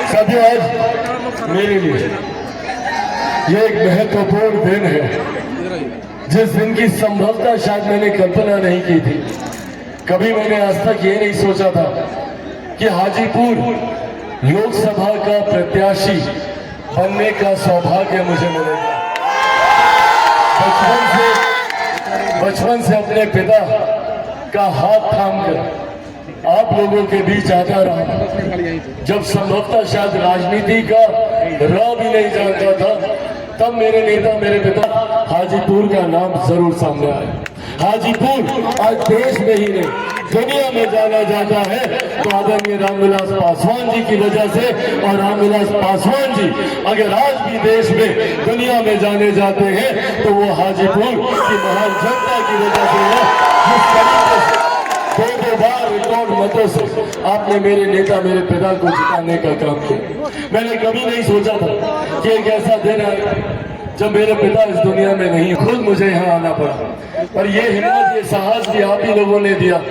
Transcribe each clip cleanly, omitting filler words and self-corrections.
साथियों, आज मेरे लिए ये एक महत्वपूर्ण दिन है, जिस दिन की संभवतः शायद मैंने कल्पना नहीं की थी। कभी मैंने आज तक ये नहीं सोचा था कि हाजीपुर लोकसभा का प्रत्याशी बनने का सौभाग्य मुझे मिलेगा। बचपन से अपने पिता का हाथ थामकर आप लोगों के बीच आता रहा। जब संभवतः शायद राजनीति का राह भी नहीं जानता था, तब मेरे नेता, मेरे पिता हाजीपुर का नाम जरूर सामने आया। हाजीपुर आज देश में ही नहीं, दुनिया में जाना जाता है तो आदरणीय रामविलास पासवान जी की वजह से। और रामविलास पासवान जी अगर आज भी देश में, दुनिया में जाने जाते हैं तो वो हाजीपुर की महान जनता की वजह से है। जिस तरीके से दो बार रिकॉर्ड मतों से आपने मेरे नेता, मेरे पिता को जिताने का काम किया, मैंने कभी नहीं सोचा था कि एक ऐसा दिन है जब मेरे पिता इस दुनिया में नहीं। खुद मुझे यहाँ आना पड़ा और ये हिम्मत, ये साहस भी आप ही लोगों ने दिया।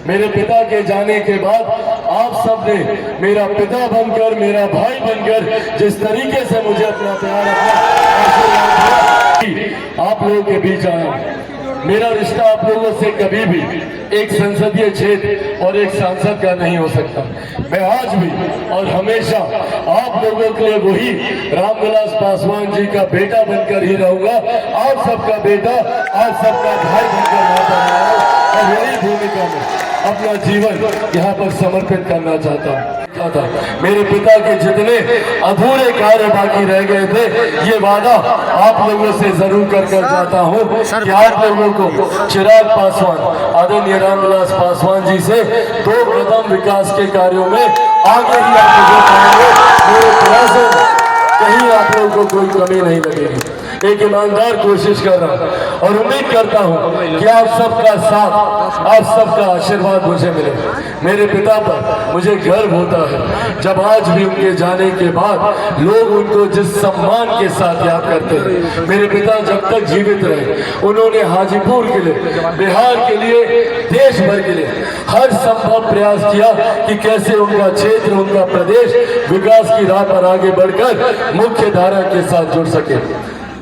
मेरे पिता के जाने के बाद आप सब ने मेरा पिता बनकर, मेरा भाई बनकर जिस तरीके से मुझे अपना प्यार, आप लोगों के बीच आया। मेरा रिश्ता आप लोगों से कभी भी एक संसदीय क्षेत्र और एक सांसद का नहीं हो सकता। मैं आज भी और हमेशा आप लोगों के लिए वही रामविलास पासवान जी का बेटा बनकर ही रहूंगा। आप सबका बेटा, आप सबका भाई बनकर रहूंगा और यही भूमिका में अपना जीवन यहाँ पर समर्पित करना चाहता हूँ। मेरे पिता के जितने अधूरे कार्य बाकी रह गए थे, ये वादा आप लोगों से जरूर कर जाता हूँ कि आप लोगों को चिराग पासवान, आदरणीय रामविलास पासवान जी से 2 कदम विकास के कार्यों में आगे ही आप मुझे पाएंगे। मेरे प्रयासों कहीं आप लोगों को कोई कमी नहीं लगेगी। एक ईमानदार कोशिश कर रहा हूं और उम्मीद करता हूं कि आप सबका साथ, आप सबका आशीर्वाद मुझे मिले। मेरे पिता पर मुझे गर्व होता है जब आज भी उनके जाने के बाद लोग उनको जिस सम्मान के साथ याद करते हैं। मेरे पिता जब तक जीवित रहे, उन्होंने हाजीपुर के लिए, बिहार के लिए, देश भर के लिए हर संभव प्रयास किया कि कैसे उनका क्षेत्र, उनका प्रदेश विकास की राह पर आगे बढ़कर मुख्य धारा के साथ जुड़ सके।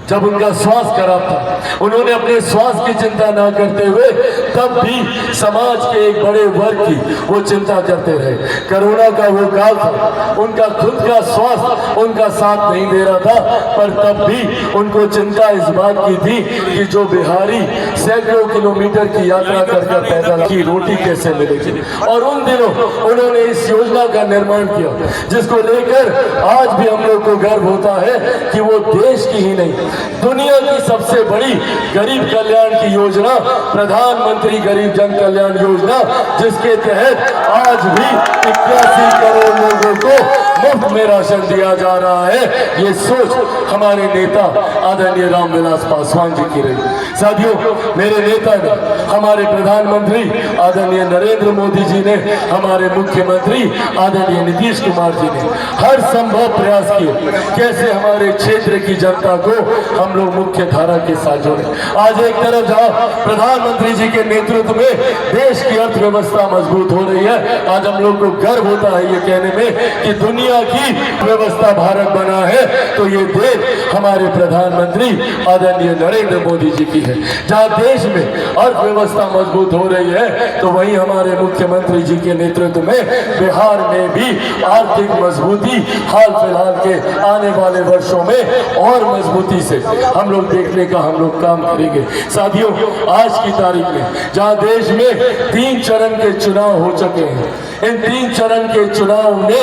जब उनका स्वास्थ्य खराब था, उन्होंने अपने स्वास्थ्य की चिंता ना करते हुए तब भी समाज के एक बड़े वर्ग की वो चिंता करते रहे। कोरोना का वो काल था, उनका खुद का स्वास्थ्य उनका साथ नहीं दे रहा था, पर तब भी उनको चिंता इस बात की थी कि जो बिहारी सैकड़ों किलोमीटर की यात्रा कर पैदल की रोटी कैसे मिलेगी। और उन दिनों उन्होंने इस योजना का निर्माण किया, जिसको लेकर आज भी हम लोग को गर्व होता है कि वो देश की ही नहीं, दुनिया की सबसे बड़ी गरीब कल्याण की योजना, प्रधानमंत्री गरीब जन कल्याण योजना, जिसके तहत आज भी 81 करोड़ लोगों को मुफ्त में राशन दिया जा रहा है। ये सोच हमारे नेता आदरणीय रामविलास पासवान जी की रही। साथियों, मेरे नेता ने, हमारे प्रधानमंत्री आदरणीय नरेंद्र मोदी जी ने, हमारे मुख्यमंत्री आदरणीय नीतीश कुमार जी ने हर संभव प्रयास किए कैसे हमारे क्षेत्र की जनता को हम लोग मुख्य धारा के साथ जोड़े। आज एक तरफ जहां प्रधानमंत्री जी के नेतृत्व में देश की अर्थव्यवस्था मजबूत हो रही है, आज हम लोग को गर्व होता है ये कहने में कि दुनिया की व्यवस्था भारत बना है तो ये देश हमारे प्रधानमंत्री आदरणीय नरेंद्र मोदी जी की है। जहां देश में अर्थव्यवस्था मजबूत हो रही है तो वहीं हमारे मुख्यमंत्री जी के नेतृत्व में बिहार में भी आर्थिक मजबूती हाल फिलहाल के आने वाले वर्षों में और मजबूती से हम लोग देखने का हम लोग काम करेंगे। साथियों, आज की तारीख में जहां देश में 3 चरण के चुनाव हो चुके हैं, इन 3 चरण के चुनाव ने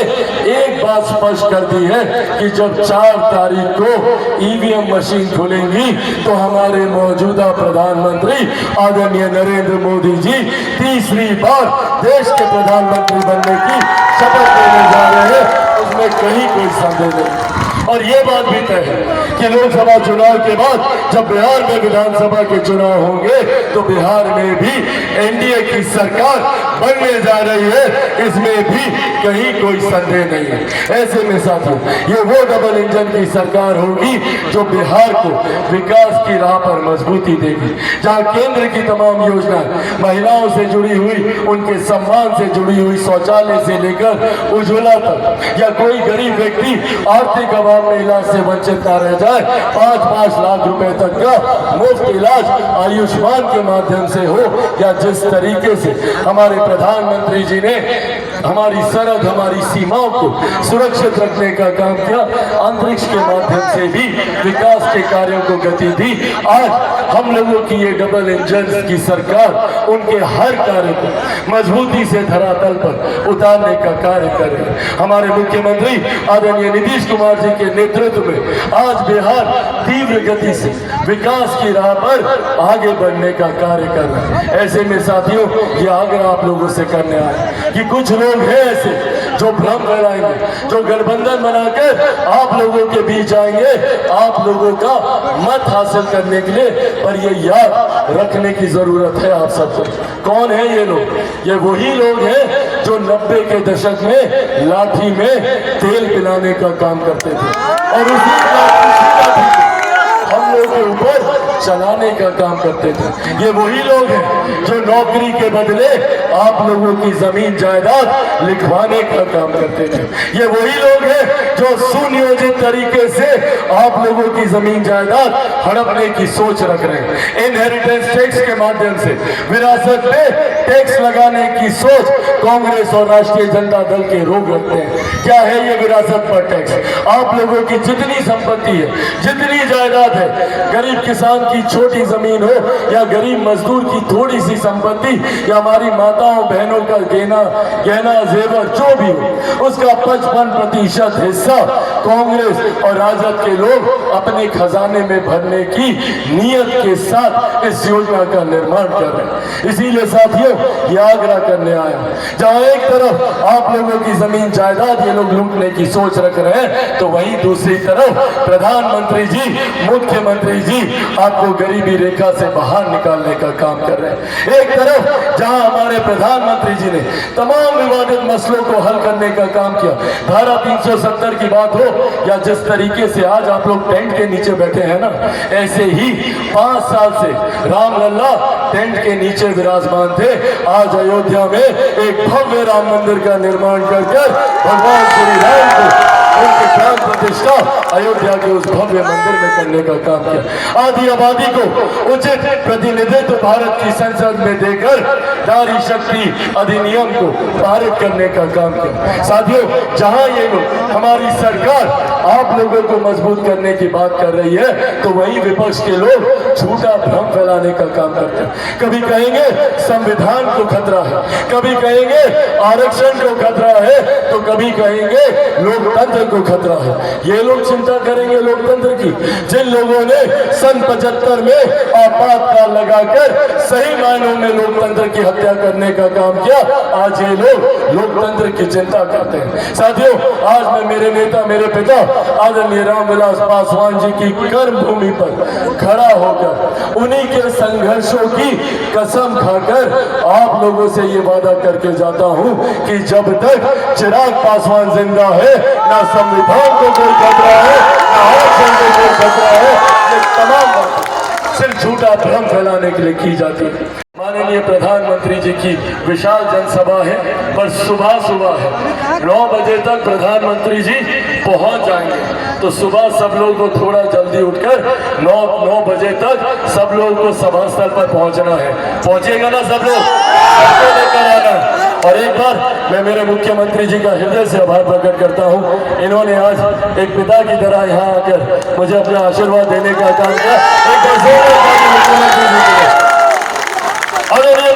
एक बात स्पष्ट कर दी है कि जब 4 तारीख को ईवीएम मशीन खुलेंगी तो हमारे मौजूदा प्रधानमंत्री आदरणीय नरेंद्र मोदी जी तीसरी बार देश के प्रधानमंत्री बनने की शपथ लेने जा रहे हैं। उसमें कहीं कोई संदेह नहीं। और ये बात भी तय है कि लोकसभा चुनाव के बाद जब बिहार में विधानसभा के चुनाव होंगे तो बिहार में भी एनडीए की सरकार बनने जा रही है, इसमें भी कहीं कोई संदेह नहीं है। ऐसे में साथियों, ये वो डबल इंजन की सरकार होगी जो बिहार को विकास की राह पर मजबूती देगी, जहां केंद्र की तमाम योजनाएं महिलाओं से जुड़ी हुई, उनके सम्मान से जुड़ी हुई, शौचालय से लेकर उज्ज्वला तक, या कोई गरीब व्यक्ति आर्थिक अभाव में इलाज से वंचित न रह जाए, 5-5 लाख रुपए तक का मुफ्त इलाज आयुष्मान के माध्यम से हो, या जिस तरीके से हमारे प्रधानमंत्री जी ने हमारी सरहद, हमारी सीमाओं को सुरक्षित रखने का काम किया, अंतरिक्ष के माध्यम से भी विकास के कार्यों को गति दी। आज हम लोगों की ये डबल इंजन की सरकार उनके हर कार्य को मजबूती से धरातल पर उतारने का कार्य कर रही है। हमारे मुख्यमंत्री आदरणीय नीतीश कुमार जी के नेतृत्व में आज बिहार तीव्र गति से विकास की राह पर आगे बढ़ने का कार्य कर रहा है। ऐसे में साथियों, ये आग्रह आप लोगों से करने आए कि कुछ लोग हैं ऐसे जो भ्रम फैलाएंगे, जो गठबंधन बनाकर आप लोगों के बीच आएंगे आप लोगों का मत हासिल करने के लिए। पर ये याद रखने की जरूरत है आप सबको, कौन है ये लोग? ये वही लोग हैं जो 90 के दशक में लाठी में तेल पिलाने का काम करते थे और उसी लाठी हम लोग के ऊपर चलाने का काम करते थे। ये वही लोग हैं जो नौकरी के बदले आप लोगों की जमीन जायदाद लिखवाने का काम करते थे। ये वही लोग हैं जो सुनियोजित तरीके से आप लोगों की जमीन जायदाद हड़पने की सोच रख रहे हैं। इनहेरिटेंस टैक्स के माध्यम से विरासत पे टैक्स लगाने की सोच कांग्रेस और राष्ट्रीय जनता दल के लोग रखते हैं। क्या है ये विरासत पर टैक्स? आप लोगों की जितनी संपत्ति है, जितनी जायदाद है, गरीब किसान की छोटी जमीन हो या गरीब मजदूर की थोड़ी सी संपत्ति या हमारी माताओं बहनों का गहना जेवर जो भी हो, उसका 55% हिस्सा कांग्रेस और राजद के लोग अपने खजाने में भरने की नीयत के साथ इस योजना का निर्माण कर रहे हैं। इसीलिए साथियों, ये आग्रह करने आया, जहां एक तरफ आप लोगों की जमीन जायदाद ये लोग लूटने की सोच रख रहे हैं, तो वहीं दूसरी तरफ प्रधानमंत्री जी, मुख्यमंत्री जी आपको गरीबी रेखा से बाहर निकालने का काम कर रहे हैं। एक तरफ जहां हमारे प्रधानमंत्री जी ने तमाम विवादित मसलों को हल करने का काम किया, धारा 370 की बात हो या जिस तरीके से आज आप लोग टेंट के नीचे बैठे हैं ना, ऐसे ही 5 साल से रामलला टेंट के नीचे विराजमान थे। आज अयोध्या में एक भव्य राम मंदिर का निर्माण कर भगवान श्री राम को उनके प्राण प्रतिष्ठा अयोध्या के उस भव्य मंदिर में करने का काम किया। आदि आबादी को उचित प्रतिनिधित्व भारत की संसद में देकर नारी शक्ति अधिनियम को पारित करने का काम किया। साथियों, जहां ये लोग हमारी सरकार आप लोगों को मजबूत करने की बात कर रही है, तो वही विपक्ष के लोग झूठा भ्रम फैलाने का काम करते हैं। कभी कहेंगे संविधान को खतरा है, कभी कहेंगे आरक्षण को खतरा है, तो कभी कहेंगे लोकतंत्र को खतरा है। ये लोग चिंता करेंगे लोकतंत्र की, जिन लोगों ने सन 75 में आपातकाल लगाकर सही मायनों में लोकतंत्र की हत्या करने का काम किया। आज ये लोग लोकतंत्र की चिंता करते हैं। साथियों, आज मैं मेरे नेता, मेरे पिता आदरणीय रामविलास पासवान जी की कर्म भूमि पर खड़ा होकर उन्हीं के संघर्षों की कसम खाकर आप लोगों से ये वादा करके जाता हूं कि जब तक चिराग पासवान जिंदा है, ना संविधान को कोई खतरा है, ना आरक्षण को कोई खतरा है। ये तमाम बातें सिर्फ झूठा भ्रम फैलाने के लिए की जाती है। माननीय प्रधानमंत्री जी की विशाल जनसभा है, पर सुबह है 9 बजे तक प्रधानमंत्री जी पहुंच जाएंगे, तो सुबह सब लोग को थोड़ा जल्दी उठकर 9 बजे तक सब लोगों को सभा स्थल पर पहुंचना है। पहुंचेगा ना सब लोग? सबको लेकर आना। और एक बार मैं मेरे मुख्यमंत्री जी का हृदय से आभार प्रकट करता हूं। इन्होंने आज एक पिता की तरह यहाँ आकर मुझे अपना आशीर्वाद देने का काम किया। एक बार जोरदार ताली मुख्यमंत्री जी के लिए। आदरणीय